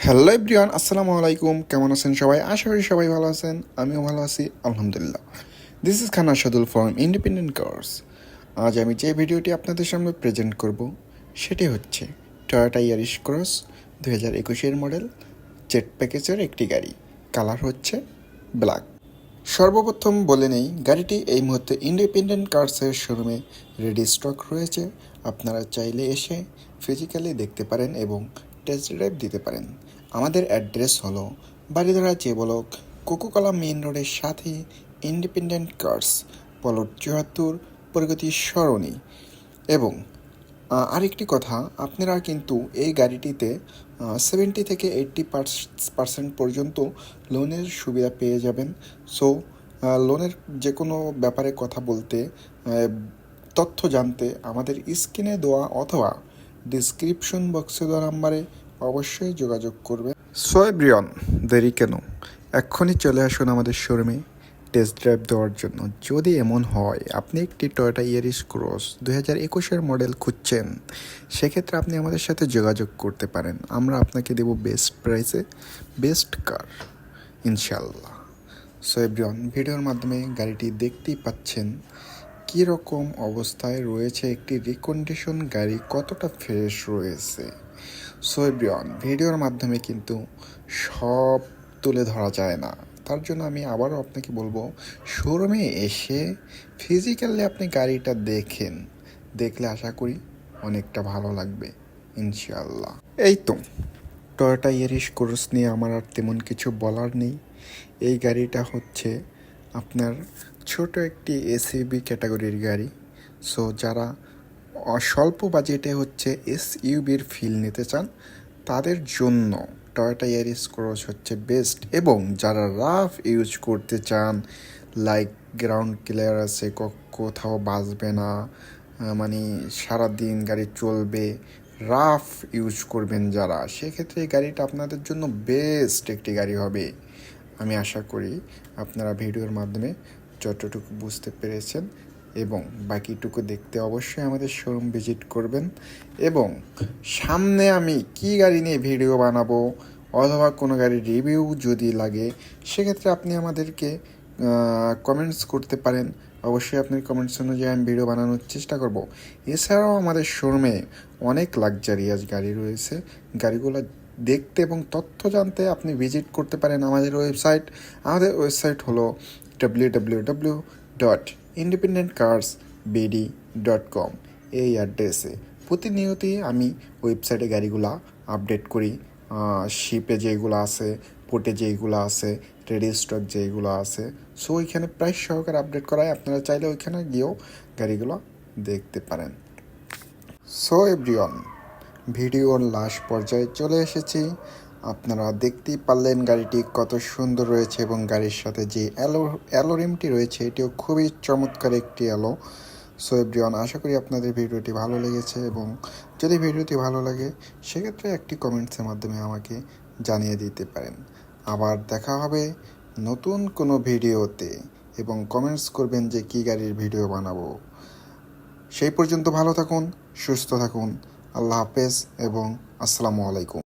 Hello everyone, আসসালামু আলাইকুম। কেমন আছেন সবাই? আশা করি সবাই ভালো আছেন। আমিও ভালো আছি, আলহামদুলিল্লাহ। This is Khan Ashadul from Independent Cars. আজ আমি যে ভিডিওটি আপনাদের সামনে প্রেজেন্ট করব সেটি হচ্ছে Toyota Yaris cross 2021 model jet প্যাকেজের একটি গাড়ি। কালার হচ্ছে ব্ল্যাক। সর্বপ্রথম বলে নেই, গাড়িটি এই মুহূর্তে ইন্ডিপেন্ডেন্ট কার্সের শোরুমে রেডি স্টক রয়েছে। আপনারা চাইলে এসে ফিজিক্যালি দেখতে পারেন এবং টেস্ট ড্রাইভ দিতে পারেন। আমাদের অ্যাড্রেস হলো বাড়িধারা চেবলক, কোকোকলা মেইন রোডের সাথে ইন্ডিপেন্ডেন্ট কার্স, প্লট 74, প্রগতি সরণি। এবং আরেকটি কথা, আপনারা কিন্তু এই গাড়িটিতে 70 থেকে 80% পর্যন্ত লোনের সুবিধা পেয়ে যাবেন। সো লোনের যে কোনো ব্যাপারে কথা বলতে, তথ্য জানতে আমাদের স্ক্রিনে দেওয়া অথবা ডিসক্রিপশন বক্সে দেওয়া নাম্বারে অবশ্যই যোগাযোগ করবেন। সো এভরিওয়ান, দেরি কেন, এক্ষুনি চলে আসুন আমাদের শোরুমে টেস্ট ড্রাইভ দেওয়ার জন্য। যদি এমন হয় আপনি একটি টয়োটা ইয়ারিস ক্রস 2021 মডেল খুঁজছেন, সেক্ষেত্রে আপনি আমাদের সাথে যোগাযোগ করতে পারেন। আমরা আপনাকে দেব বেস্ট প্রাইসে বেস্ট কার, ইনশাল্লাহ। সো এভরিওয়ান, ভিডিওর মাধ্যমে গাড়িটি দেখতেই পাচ্ছেন কীরকম অবস্থায় রয়েছে। একটি রিকন্ডিশন গাড়ি, কতটা ফ্রেশ রয়েছে। সো এভরিওয়ান, ভিডিওর মাধ্যমে কিন্তু সব তুলে ধরা যায় না। তার জন্য আমি আবারও আপনাকে বলবো, শোরুমে এসে ফিজিক্যালি আপনি গাড়িটা দেখলে আশা করি অনেকটা ভালো লাগবে, ইনশাআল্লাহ। এই তো, টয়োটা ইয়ারিস ক্রস নিয়ে আমার আর তেমন কিছু বলার নেই। এই গাড়িটা হচ্ছে আপনার ছোট একটি এসইউভি ক্যাটাগরির গাড়ি। সো যারা স্বল্প বাজেটে হচ্ছে এসইউভির ফিল নিতে চান, তাদের জন্য টয়োটা ইয়ারিস ক্রস হচ্ছে বেস্ট। এবং যারা রাফ ইউজ করতে চান, লাইক গ্রাউন্ড ক্লিয়ার আছে, কোথাও বাজবে না, মানে সারাদিন গাড়ি চলবে, রাফ ইউজ করবেন যারা, সেক্ষেত্রে এই গাড়িটা আপনাদের জন্য বেস্ট একটি গাড়ি হবে। আমি আশা করি আপনারা ভিডিওর মাধ্যমে যতটুকু বুঝতে পেরেছেন এবং বাকিটুকু দেখতে অবশ্যই আমাদের শোরুম ভিজিট করবেন। এবং সামনে আমি কি গাড়ি নিয়ে ভিডিও বানাবো অথবা কোনো গাড়ির রিভিউ যদি লাগে, সেক্ষেত্রে আপনি আমাদেরকে কমেন্টস করতে পারেন। অবশ্যই আপনার কমেন্টস অনুযায়ী আমি ভিডিও বানানোর চেষ্টা করব। এছাড়াও আমাদের শোরুমে অনেক লাক্সারিয়াস গাড়ি রয়েছে। গাড়িগুলো দেখতে এবং তথ্য জানতে আপনি ভিজিট করতে পারেন আমাদের ওয়েবসাইট। আমাদের ওয়েবসাইট হলো www.independentcarsbd.com। এই অ্যাড্রেসে প্রতিনিয়তই আমি ওয়েবসাইটে গাড়িগুলো আপডেট করি। শিপে যেগুলো আছে, পোর্টে যেগুলো আছে, রেডি স্টক যেগুলো আছে, সো ওইখানে প্রাইস সহকারে আপডেট করায়। আপনারা চাইলে ওইখানে গিয়েও গাড়িগুলো দেখতে পারেন। সো এভরিওয়ান, ভিডিওর লাস্ট পর্যায়ে চলে এসেছি। আপনারা দেখতেই পারলেন গাড়িটি কত সুন্দর রয়েছে এবং গাড়ির সাথে যে অ্যালো রিমটি রয়েছে, এটিও খুবই চমৎকার একটি অ্যালো। সো এভরিওয়ান, আশা করি আপনাদের ভিডিওটি ভালো লেগেছে এবং যদি ভিডিওটি ভালো লাগে সেক্ষেত্রে একটি কমেন্টসের মাধ্যমে আমাকে জানিয়ে দিতে পারেন। আবার দেখা হবে নতুন কোনো ভিডিওতে এবং কমেন্টস করবেন যে কী গাড়ির ভিডিও বানাবো। সেই পর্যন্ত ভালো থাকুন, সুস্থ থাকুন। আল্লাহ হাফেজ এবং আসসালামু আলাইকুম।